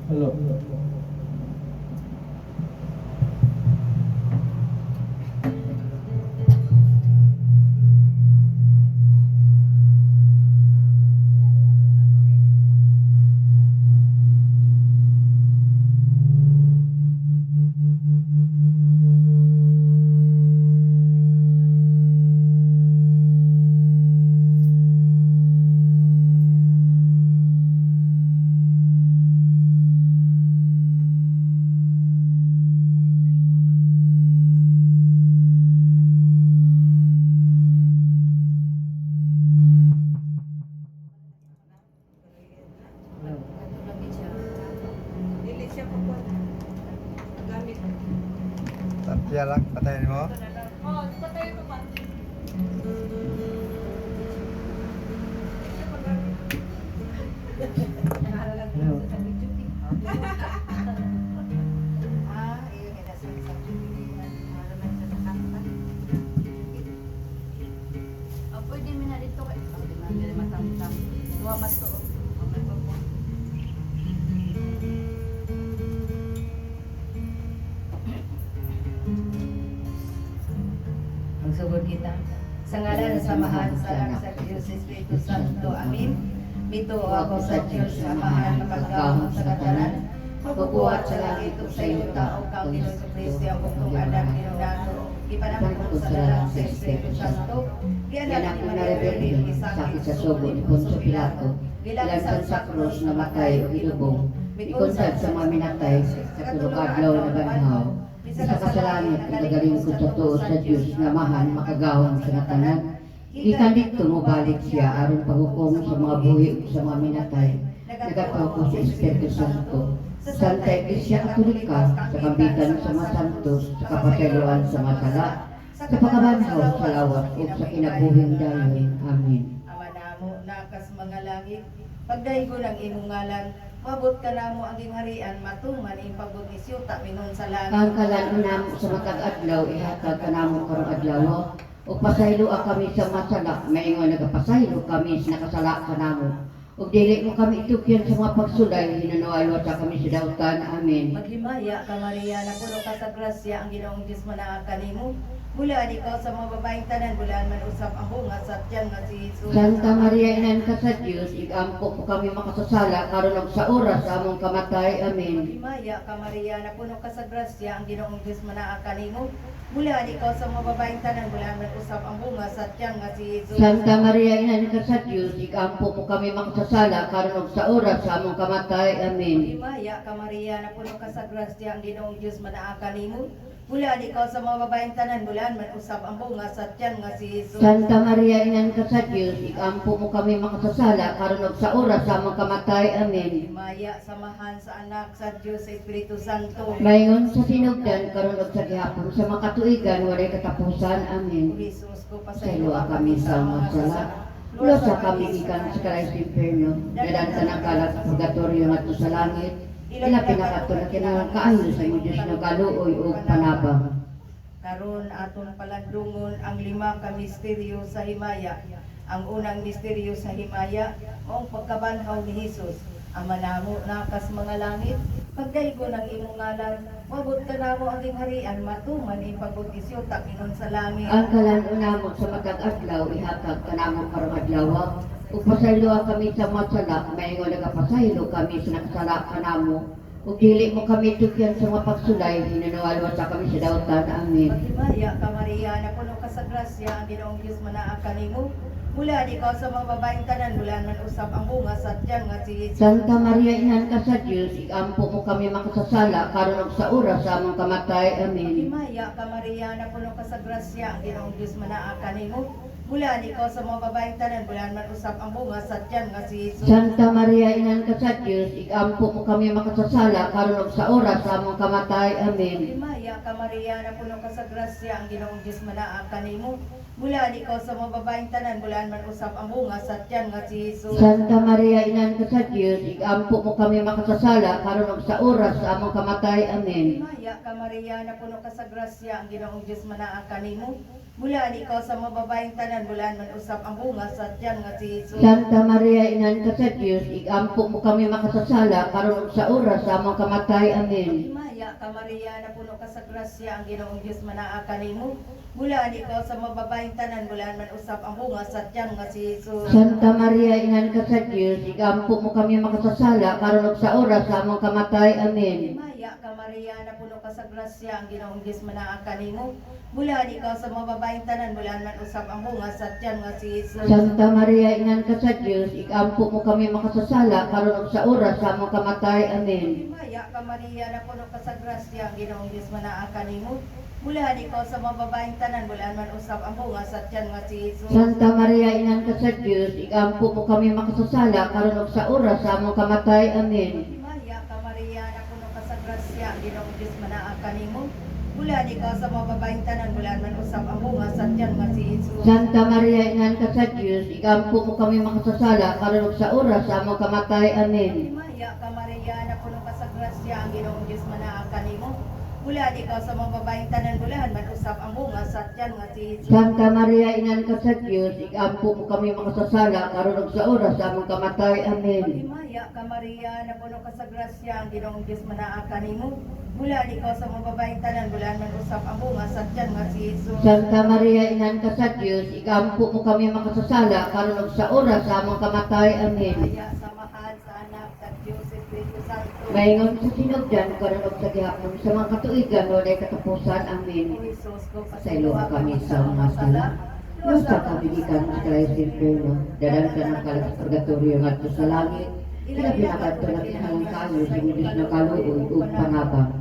Hello. Tatya lang, patayin mo. Oh, patayin mo pa. Pwede mo na dito kayo. Pwede mo na matang-tang. Luwamat to. Magsugod kita. Sa ngalan ng samahan sa anak sa Diyos Espiritu Santo. Amin. Mito ako sa Diyos sa mahal na pagkahon sa katanan. Magbubuhat sa langit o sa iyo tao kang Ginoong Kristo ang buktong anak Leonardo. Ipanamon ko sa dalang sa Espiritu Santo. Anak na narebeling sakit sa sugo ni Poncio Pilato, ilagsan sa krus na matay o ilubong, ikonsag sa mga minatay sa tulog adlaw na banhaw. Sa kasalanan at nagaling ko sa tuos sa Diyos nga mahal makagawang sa katanan. Ikan dito mo balik siya aron paghukom sa mga buhi ug sa mga minatay. Nagataw ko sa Espiritu Santo. Santa Iglesia Katolika, sa kambitan sa mga santos, sa kapasayloan sa mga sala, sa pagkabanhaw sa lawas ug sa kinabuhing dayon. Amen. Ama namo nakas mga langit, pagdaygo ng imong ngalan, mabot ka namo ang gingharian, matuman ing pagod ni siyuta minon sa langit. Ang kalan namo sa matag adlaw ihatag kanamo karong adlaw. O pasaylo kami sa masala, maingon nagapasaylo kami sa nakasala kanamo. O dili mo kami itukyan sa mga pagsulay, hinanawayo sa kami sa dautan. Amen. Maghimaya ka Maria, na puno ka sa grasya, ang Ginoong Diyos manaa kanimo. Bulaan ikaw sa mga babaeng tanan, bulaan man usap ang bunga sa tiyan nga si Jesus. Santa Maria, Inan ka sa Diyos, igampo po kami makasasala, karon ug sa oras sa among kamatay. Amen. Maghimaya ka Maria, na puno ka sa grasya, ang Ginoong Diyos manaa kanimo. Bulaan ikaw sa mga babaeng tanan, bulaan man usap ang bunga sa tiyan nga si Jesus. Santa Maria, Inan ka sa Diyos, igampo po kami makasasala, karon ug sa oras sa among kamatay. Amen. Maghimaya ka Maria, na puno ka sa grasya, ang Ginoong Diyos manaa kanimo. Bulaan ikaw sa mga babaeng tanan, bulaan man usab ang bunga sa tiyan nga si Jesus. Santa Maria, Inan ka sa Diyos, igampo mo kami makasasala, karon ug sa oras sa among kamatay. Amen. Maya samahan sa anak sa Diyos sa Espiritu Santo. Mayon sa sinugdan, karon ug sa gihapon sa makatuigan, walay katapusan. Amen. Jesus ko Pasaylo kami sa mga sala. Lula sa kami ikan sa kalay sa impierno. Dadan ka ng kalat sa purgatorio ngadto sa langit. Ila pinakato na kinahanglan kaayo sa imong Diyos nga kaluoy ug panabang. Karon aton palandungon ang 5 ka misteryo sa himaya. Ang unang misteryo sa himaya mao ang pagkabanhaw ni Jesus. Ama namo nakas mga langit, pagdaygo ng imong ngalan, mabot ka namo ang gingharian, matuman ing pagbutisyo takinon sa langit. Ang kalan-una mo sa matag adlaw ihatag kanamo karong adlaw. Ug pasaylo kami sa mga sala, maingon nagapasaylo kami sa nakasala kanamo. Ug dili mo kami tukyan sa mga pagsulay, hinanawaluan sa kami sa dautan. Amen. Maghimaya ka Maria, na puno ka sa grasya, ang Ginoong Diyos manaa kanimo. Bulaan ikaw sa mga babaeng tanan, bulaan man usab ang bunga sa tiyan nga si Jesus. Santa Maria, Inan ka sa Diyos, igampo mo kami makasasala, karon ug sa oras sa among kamatay. Amen. Maghimaya ka Maria, na puno ka sa grasya, ang Ginoong Diyos manaa kanimo. Bulaan ikaw sa mga babaeng tanan, bulaan man usab ang bunga sa tiyan nga si Jesus. Santa Maria, Inan ka sa Diyos, igampo mo kami makasasala, karon ug sa oras sa among kamatay. Amen. Maghimaya ka Maria, na puno ka sa grasya, ang Ginoong Diyos manaa kanimo. Bulaan ikaw sa mga babaeng tanan, bulaan man usab ang bunga sa tiyan nga si Jesus. Santa Maria, Inan ka sa Diyos, igampo mo kami makasasala, karon ug sa oras sa among kamatay. Amen. Maghimaya Himaya ka Maria na puno ka sa grasya, ang Ginoong Diyos manaa kanimo. Bulan ikaw sa mga babaeng tanan, bulan man usap ang bunga sa tiyan nga si Jesus. Santa Maria, Ina ka sa Diyos, igampo mo kami makasasala, karon ug sa oras sa among kamatay. Amen. Himaya ka Maria na puno ka sa grasya, ang Ginoong Diyos manaa kanimo. Bulan ikaw sa mga babaeng tanan, bulan man usap ang bunga sa tiyan nga si Jesus. Santa Maria, Ina ka sa Diyos, igampo mo kami makasasala, karon ug sa oras sa among kamatay. Amen. Himaya ka Maria na puno ka sa grasya, ang Ginoong Diyos manaa kanimo. Bulan ikaw sa mga babaeng tanan, bulan man usap ang bunga sa tiyan nga si Jesus. Santa Maria, Ina ka sa Diyos, igampo mo kami makasasala, karon ug sa oras sa among kamatay. Amen. Himaya ka Maria na puno ka sa grasya, ang Ginoong Diyos manaa kanimo. Bulan ikaw sa mga babaeng tanan, bulan man usap ang bunga sa tiyan nga si Jesus. Santa Maria, Ina ka sa Diyos, igampo mo kami makasasala, karon ug sa oras sa among kamatay. Amen. Himaya ka Maria na puno ka sa grasya, ang Ginoong Diyos manaa kanimo. Bulan ikaw sa mga babaeng tanan, bulan man usap ang bunga sa tiyan nga si Jesus. Santa Maria, Ina ka sa Diyos, igampo mo kami makasasala, karon ug sa oras sa among kamatay. Amen. Himaya ka Maria na puno ka sa grasya, ang Ginoong Diyos manaa kanimo. Bulan ikaw sa mga babaeng tanan, bulan man usap ang bunga sa tiyan nga si Jesus. Santa Maria, Ina ka sa Diyos, igampo mo kami makasasala, karon ug sa oras sa among kamatay. Amen. Himaya ka Maria na puno ka sa grasya, ang Ginoong Diyos manaa kanimo. Bulan ikaw sa mga babaeng tanan, bulan man usap ang bunga sa tiyan nga si Jesus. Santa Maria, Ina ka sa Diyos, igampo mo kami makasasala, karon ug sa oras sa among kamatay. Amen. Kaya sa mahal sa anak sa Diyos Espiritu Santo. Maingon sa sinugdan, karon ug sa gihapon sa mga katuigan, walay katapusan. Amen. O Jesus ko, Pasaylo kami sa mga sala. Diyos sa kabigikan sa kalayas inferno, dadan ka ng kalayas sa purgatorio ngadto sa langit, ilabi na kadto na kinahalang kayo sa Diyos na kaluoy ug panabang.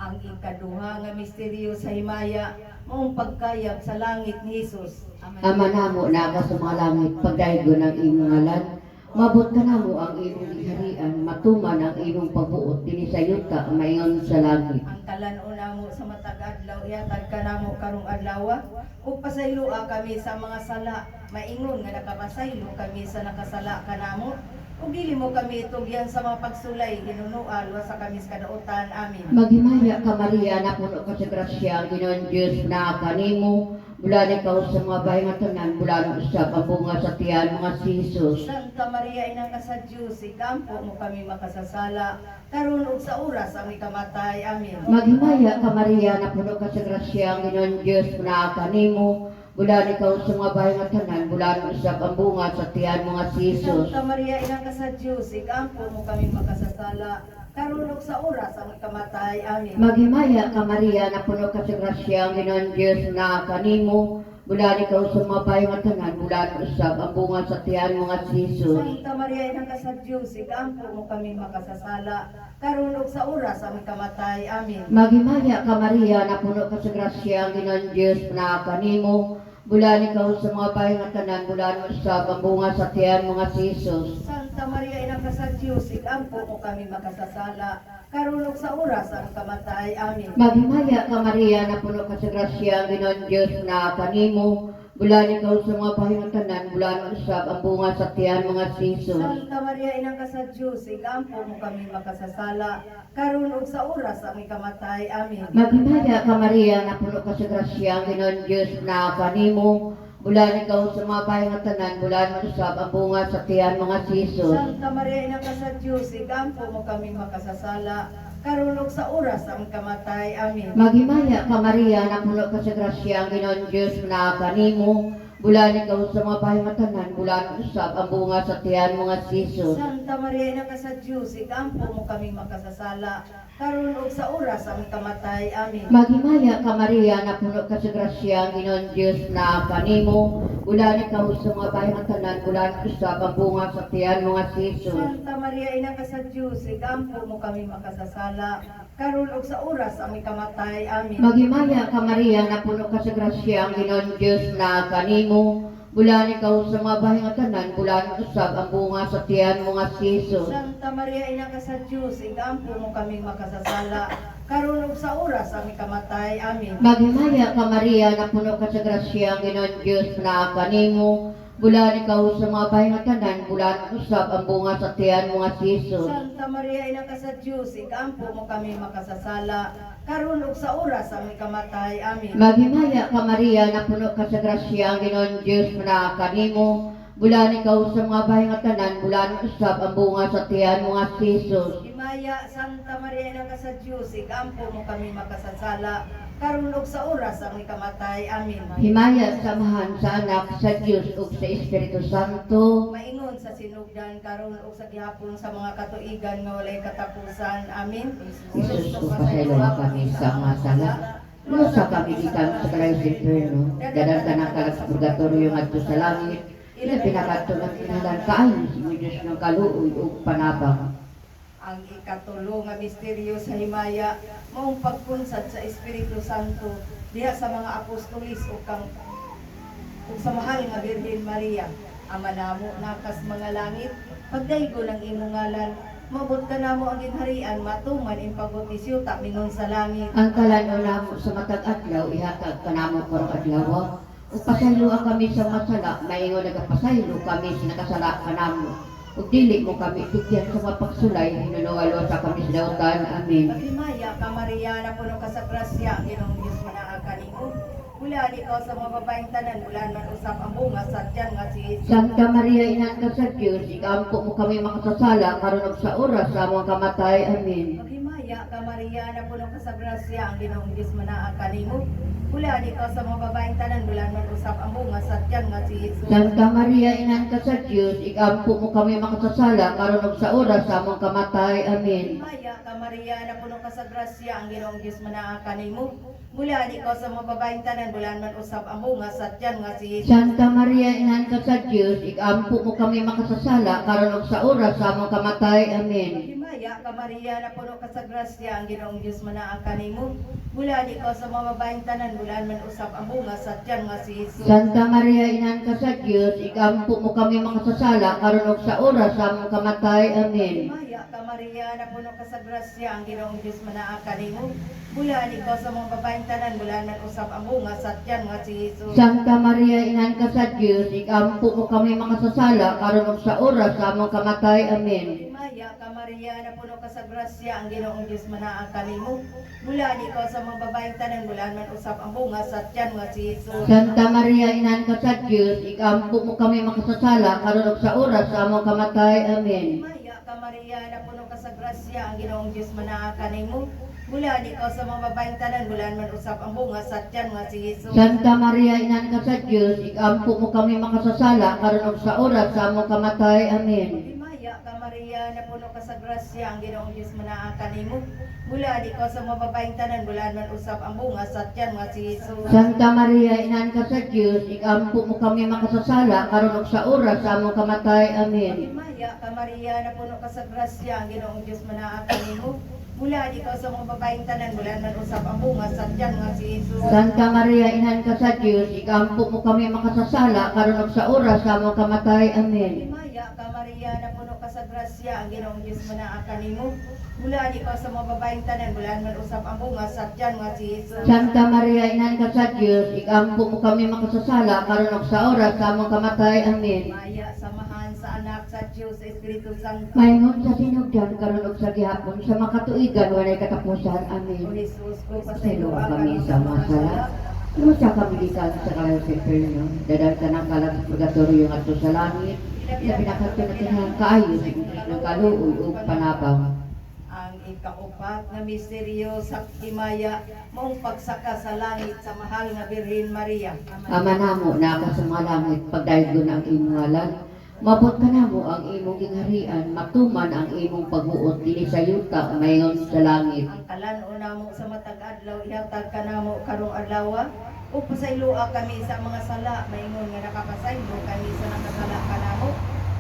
Ang ikaduha nga misteryo sa himaya, maong pagkayag sa langit ni Jesus. Ama namo na ka sa mga langit, pagdaygo ng imong ngalan, mabot ka namo ang imong giharian, matuman ang imong pagbuot dinhi sa yuta maingon sa langit. Ang kalan-una mo sa matag adlaw, ihatag ka namo karong adlaw, ug pasayloa kami sa mga sala, maingon nga nakapasaylo kami sa nakasala kanamo. Ug dili mo kami tugyan sa mga pagsulay, hinunuan wa sa kami sa kadautan. Amin. Maghimaya ka Maria, na puno ka sa grasya, ang Ginoong Diyos na kanimo, bulan ikaw sa mga bahay nga tanan, bulan usab ang bunga sa tiyan mga si Jesus. Santa Maria, ina ka sa Diyos, ikampo mo kami makasasala, karon ug sa oras ang ikamatay. Amin. Maghimaya ka Maria, na puno ka sa grasya, ang Ginoong Diyos na kanimo, bulan ikaw sa mga bahay nga tanan, bulan usab ang bunga sa tiyan mga si Jesus. Santa Maria, ina ka sa Diyos, ikampo mo kami makasasala, karon ug sa oras ang ikamatay. Amin. Maghimaya ka Maria, na puno ka sa grasya, ang Ginoong Diyos na kanimo, bulan ikaw sa mga bahay nga tanan, bulan usab ang bunga sa tiyan mga si Jesus. Santa Maria, ina ka sa Diyos, ikampo mo kami makasasala, karon ug sa oras ang ikamatay. Amin. Maghimaya ka Maria, na puno ka sa grasya, ang Ginoong Diyos na kanimo, bulan ikaw sa mga bahay nga tanan, bulan usab ang bunga sa tiyan mga si Jesus. Santa Maria, ina ka sa Diyos, ikampo mo kami makasasala, karon ug sa oras ang ikamatay. Amin. Maghimaya ka Maria, na puno ka sa grasya, ang Ginoong Diyos na kanimo, bulan ikaw sa mga bahay nga tanan, bulan usab ang bunga sa tiyan mga si Jesus. Santa Maria, ina ka sa Diyos, ikampo mo kami makasasala, karon ug sa oras ang ikamatay. Amin. Maghimaya ka Maria, na puno ka sa grasya, ang Ginoong Diyos na kanimo, bulan ikaw sa mga bahay nga tanan, bulan usab ang bunga sa tiyan mga si Jesus. Santa Maria, ina ka sa Diyos, ikampo mo kami makasasala, karon ug sa oras ang ikamatay. Amin. Maghimaya ka Maria, na puno ka sa grasya, ang Ginoong Diyos na kanimo, bulan ikaw sa mga bahay nga tanan, bulan usab ang bunga sa tiyan mga si Jesus. Santa Maria, ina ka sa Diyos, ikampo mo kami makasasala, karon ug sa oras ang ikamatay. Amin. Maghimaya ka Maria, na puno ka sa grasya, ang Ginoong Diyos na kanimo, bulan ikaw sa mga bahay nga tanan, bulan usab ang bunga sa tiyan mga si Jesus. Santa Maria, ina ka sa Diyos, ikampo mo kami makasasala, karon ug sa oras ang ikamatay. Amin. Maghimaya ka Maria, na puno ka sa grasya, ang Ginoong Diyos na kanimo, bulan ikaw sa mga bahay nga tanan, bulan usab ang bunga sa tiyan mga si Jesus. Santa Maria, ina ka sa Diyos, ikampo mo kami makasasala, karon ug sa oras ang ikamatay. Amin. Maghimaya ka Maria, na puno ka sa grasya, ang Ginoong Diyos na kanimo, Bulan ikaw sa mga bahing tanan, bulan usab ang bunga sa tiyan mga Jesus. Santa Maria, ina ka sa Diyos, ikampo mo kami makasasala, karon ug sa oras ang ikamatay. Amin. Maghimaya ka Maria, na puno ka sa grasya, ang Ginoon Diyos na kanimo. Bulan ikaw sa mga bahing tanan, bulan usab ang bunga sa tiyan mga Jesus. Himaya, Santa Maria, ina ka sa Diyos, ikampo mo kami makasasala, karon ug sa oras ang ikamatay. Amin. Himaya samahan sa anak, sa Diyos ug sa Espiritu Santo. Maingon sa sinugdan karon ug sa gihapon sa mga katuigan nga walay katapusan. Amin. Jesus o pasaylo kami sa mga sala. Lusa kami gikan sa kalay sa inferno. Dadal ka ng kalag sa purgatorio ngadto sa langit. Ila pinakato ng kinalan kaayo sa Diyos ng kaluoy ug panabang. Ang ikatulo nga misteryo sa himaya maong pagpunsad sa Espiritu Santo diha sa mga apostolis ug sa mahal nga Birhen Maria. Ama namo nakas mga langit, pagdaygo ng imong ngalan, mabot ka namo ang ginharian, matuman in pagbutisyo ta mingon sa langit. Ang kalano namo sa matag adlaw ihatag kanamo karong adlaw. Ug pasaylo kami sa masala, maingon nagapasaylo kami sa nakasala kanamo. Ug dili mo kami tugyan sa mga pagsulay, hinunuwalo sa kami sa dautan. Amen. Maghimaya ka Maria, na puno ka sa grasya, ang Ginoong Diyos manaa kanimo. Bulan ikaw sa mga babaeng tanan, bulan man usap ang bunga sa tiyan nga si Jesus. Santa Maria, Ina ka sa Diyos, ikampo mo kami makasasala, karon ug sa oras sa among kamatay. Amen. Maghimaya ka Maria, na puno ka sa grasya, ang Ginoong Diyos manaa kanimo. Bulan ikaw sa mga babaeng tanan, bulan man usap ang bunga sa tiyan nga si Jesus. Santa Maria, Ina ka sa Diyos, ikampo mo kami makasasala, karon ug sa oras sa among kamatay. Amen. Maghimaya ka Maria, na puno ka sa grasya, ang Ginoong Diyos manaa kanimo. Bulan ikaw sa mga babaeng tanan, bulan man usap ang bunga sa tiyan nga si Jesus. Santa Maria, Ina ka sa Diyos, ikampo mo kami makasasala, karon ug sa oras sa among kamatay. Amen. Himaya ka Maria, na puno ka sa grasya, ang Ginoong Diyos manaa kanimo. Bulan ikaw sa mga babaeng tanan, bulan man usap ang bunga sa tiyan nga si Jesus. Santa Maria, Ina ka sa Diyos, ikampo mo kami makasasala, karon ug sa oras sa among kamatay. Amen. Himaya ka Maria, na puno ka sa grasya, ang Ginoong Diyos manaa kanimo. Bulan ikaw sa mga babaeng tanan, bulan man usap ang bunga sa tiyan nga si Jesus. Santa Maria, Ina ka sa Diyos, ikampo mo kami makasasala, karon ug sa oras sa among kamatay. Amen. Himaya ka Maria, na puno ka sa grasya, ang Ginoong Diyos manaa kanimo. Bulan ikaw sa mga babaeng tanan, bulan man usap ang bunga sa tiyan nga si Jesus. Santa Maria, Ina ka sa Diyos, ikampo mo kami makasasala, karon ug sa oras sa among kamatay. Amen. Himaya ka Maria, na puno ka sa grasya, ang Ginoong Diyos manaa kanimo. Bulan ikaw sa mga babaeng tanan, bulan man usap ang bunga sa tiyan nga si Jesus. Santa Maria, Ina ka sa Diyos, ikampo mo kami makasasala, karon ug sa oras sa among kamatay. Amen. Himaya ka Maria, na puno ka sa grasya, ang Ginoong Diyos manaa kanimo. Bulan ikaw sa mga babaeng tanan, bulan man usap ang bunga sa tiyan nga si Jesus. Santa Maria, Ina ka sa Diyos, ikampo mo kami makasasala, karon ug sa oras sa among kamatay. Amen. Himaya ka Maria, na puno ka sa grasya, ang Ginoong Diyos manaa kanimo. Bulan ikaw sa mga babaeng tanan, bulan man usap ang bunga sa tiyan nga si Jesus. Santa Maria, Ina ka sa Diyos, ikampo mo kami makasasala, karon ug sa oras sa among kamatay. Amen. Himaya ka Maria, na puno ka sa grasya, ang Ginoong Diyos manaa kanimo. Bulan ikaw sa mga babaeng tanan, bulan man usap ang bunga sa tiyan nga si Jesus. Santa Maria, Ina ka sa Diyos, ikampo mo kami makasasala, karon ug sa oras sa among kamatay. Amen. Maya, samahan sa anak, sa Diyos, sa Espiritu Santo. Maingon sa sinugdan, karon ug sa gihapon, sa makatuigan, walay katapusan. O Amen. Jesus, ko Pasaylo pasaylo kami sa mga sala. Lusa kami gikan sa kalay sa inferno. Dadal ka ng kalag sa purgatorio ngadto sa langit. Sa pinakato na tinahang kaayo sa Diyos ng kaluoy ug panabang. Ang ikaupat na misteryo sa himaya, maong pagsaka sa langit sa mahal nga Birhen Maria. Ama namo na ka sa mga langit, pagdaygo na ang imong ngalan. Mabot ka namo ang imong gingharian, matuman ang imong pagbuot dili sa yuta mayon sa langit. Ang kalan-o namo sa matag adlaw, ihatag ka namo karong adlaw. O pasayloa kami sa mga sala, maingon nga nakapasaylo kami sa nakasala ka namo.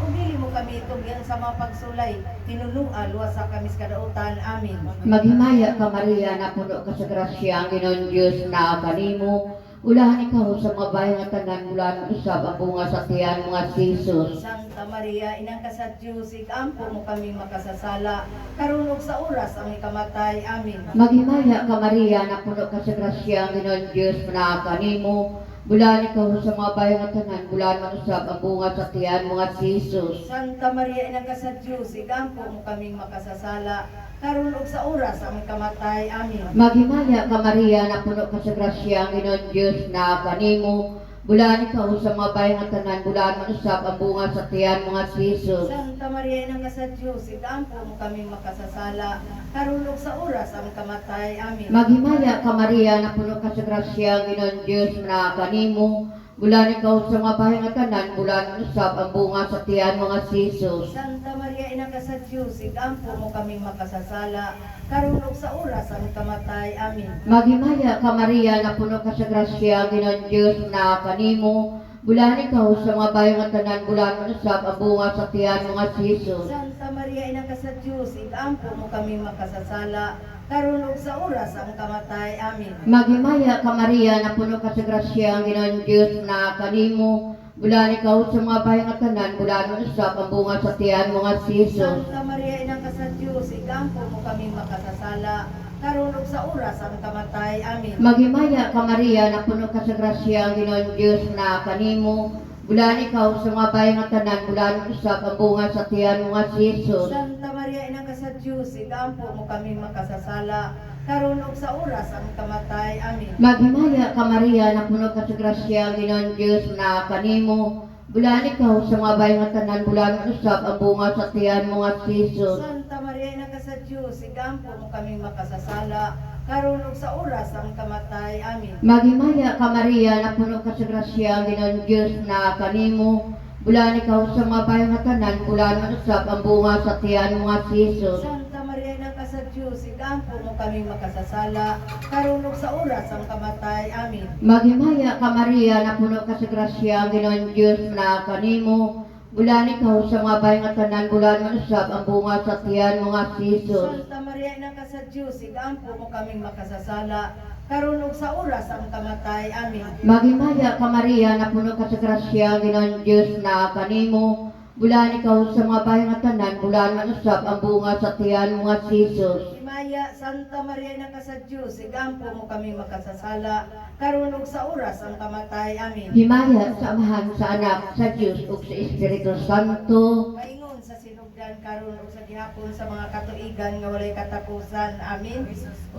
O dili mo kami tugyan sa mga pagsulay, tinunua luwasa kami sa kadautan. Amin. Maghimaya ka Maria, na puno ka sa grasya, ang Ginoong Diyos na kanimo. Ulahan ikaw sa mga bahay nga tanan, mula usab ang bunga sa tiyan mga Jesus. Santa Maria, inang ka sa Diyos, ikampo mo kami makasasala, karon ug sa oras ang ikamatay. Amin. Maghimaya ka Maria, na puno ka sa grasya, ang Ginoong Diyos na kanimo. bulan ikaw sa mga bayan nga tanan, bulan manusab ang bunga sa tiyan mo nga si Jesus. Santa Maria ina ka sa Dios, igampo mo kaming makasasala, karon ug sa oras aming kamatay. Amen. Maghimaya ka Maria na puno ka sa grasya ang Ginoong Diyos na kanimo. Bulan ikaw sa mga bayan nga tanan, bulan manusab ang bunga sa tiyan mo nga si Jesus. Santa Maria ina ka sa Dios, igampo mo kaming makasasala, karon ug sa oras aming kamatay. Amen. Maghimaya ka Maria na puno ka sa grasya ang Ginoong Diyos na kanimo. Bulan ikaw sa mga bayan nga tanan, bulan manusab ang bunga sa tiyan mo nga si Jesus. Santa Maria ina ka sa Dios, igampo mo kaming makasasala, karon ug sa oras aming kamatay. Amen. Maghimaya ka Maria na puno ka sa grasya ang Ginoong Diyos na kanimo. Bulan ikaw sa mga bayan nga tanan, bulan manusab ang bunga sa tiyan mo nga si Jesus. Santa Maria ina ka sa Dios, igampo mo kaming makasasala, karon ug sa oras ang kamatay. Amen. Maghimaya ka Maria na puno ka sa grasya ang Ginoong Diyos na kanimo. Bulan ikaw sa mga bayan nga tanan, bulan manusab ang bunga sa tiyan mo nga si Jesus. Santa Maria ina ka sa Dios, igampo mo kaming makasasala, karon ug sa oras ang kamatay. Amen. Maghimaya ka Maria na puno ka sa grasya ang Ginoong Diyos na kanimo. Bulan ikaw sa mga bayan nga tanan, bulan manusab ang bunga sa tiyan mo nga si Jesus. Santa Maria ina ka sa Dios, igampo mo kaming makasasala, karon ug sa oras ang kamatay. Amen. Maghimaya ka Maria na puno ka sa grasya ang Ginoong Diyos na kanimo. Bulan ikaw sa mga bayan nga tanan, bulan manusab ang bunga sa tiyan mo nga si Jesus. Santa Maria ina ka sa Dios, igampo mo kaming makasasala, karon ug sa oras ang kamatay. Amen. Maghimaya ka Maria na puno ka sa grasya ang Ginoong Diyos na kanimo. Bulan ikaw sa mga bayan nga tanan, bulan manusab ang bunga sa tiyan mo nga si Jesus. Santa Maria ina ka sa Dios, igampo mo kaming makasasala, karon ug sa oras ang kamatay. Amen. Maghimaya ka Maria na puno ka sa grasya ang Ginoong Diyos na kanimo. Bulan ikaw sa mga bayan nga tanan, bulan manusab ang bunga sa tiyan mo nga si Jesus. Santa Maria ina ka sa Dios, igampo mo kaming makasasala, karon ug sa oras ang kamatay. Amen. Maghimaya ka Maria na puno ka sa grasya ang Ginoong Diyos na kanimo. Bulan ikaw sa mga bayan nga tanan, bulan manusab ang bunga sa tiyan mo nga si Jesus. Himaya, Santa Maria ina ka sa Dios, igampo mo kaming makasasala, karon ug sa oras ang kamatay. Amen. Himaya sa Amahan, sa Anak, sa Diyos ug sa Espiritu Santo. Maingon sa sinugdan karon ug sa gihapon sa mga katuigan nga walay katapusan. Amen.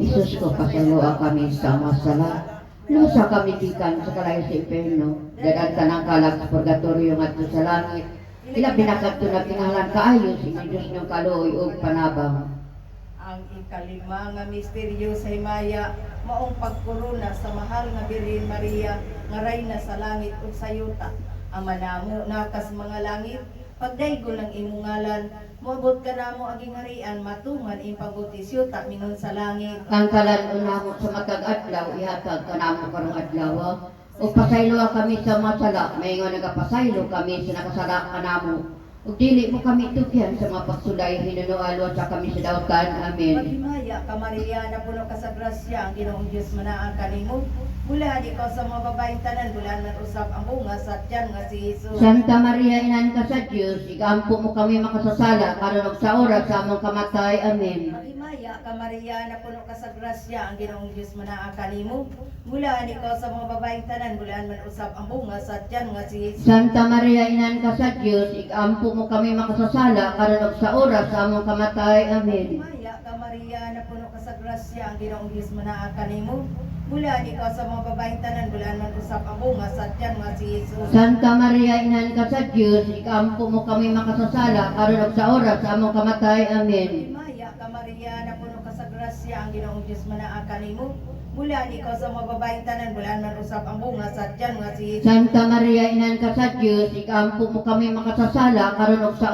Isus ko, pasaluan kami sa masala. Lusa kami gikan sa kalayo sa impierno. Dadan tanang kalag sa purgatorio ngadto sa langit. Ila binakadto na kinahanglan kaayo sa Diyos ng kaluoy ug panabang. Ang ikalima nga misteryo sa himaya maong pagkorona sa mahal nga Birhen Maria nga reyna sa langit ug sa yuta. Ang manamo nakas mga langit, pagdaygon ng imong ngalan, moabot ka namo ang gingharian, matuman ing pagbutis yuta mingon sa langit. Ang kalan unamo sa matag adlaw ihatag kanamo karong adlaw. O pasaylo kami sa masala, may nga nagapasaylo kami sa nakasala kanamo. Ug dili mo kami tugyan sa mga pagsulay hinunualo sa kami sa dautan. Amen. Maghimaya ka Maria na puno ka sa grasya, ang Ginoong Dios manaan kanimo. Bulan ikaw sa mga babaeng tanan, bulan man usab ang bunga sa tiyan nga si Jesus. Santa Maria inan ka sa Dios, igampo mo kami makasasala karon ug sa oras sa among kamatay. Amen. Maghimaya ka Maria na puno ka sa grasya, ang Ginoong Dios manaan kanimo. Bulan ikaw sa mga babaeng tanan, bulan man usab ang bunga sa tiyan nga si Jesus. Santa Maria inan ka sa Dios, igampo mo kami makasasala karon ug sa oras sa among kamatay. Amen. Maghimaya ka Maria na puno ka sa grasya, ang Ginoong Dios manaan kanimo. Bulan ikaw sa mga babaeng tanan, bulan man usab ang bunga sa tiyan nga si Jesus. Santa Maria inan ka sa Dios, igampo mo kami makasasala karon ug sa oras sa among kamatay. Amen. Himaya ka Maria na puno ka sa grasya, ang Ginoong Dios manaan kanimo. Bulan ikaw sa mga babaeng tanan, bulan man usab ang bunga sa tiyan nga si Jesus. Santa Maria inan ka sa Dios, igampo mo kami makasasala karon ug sa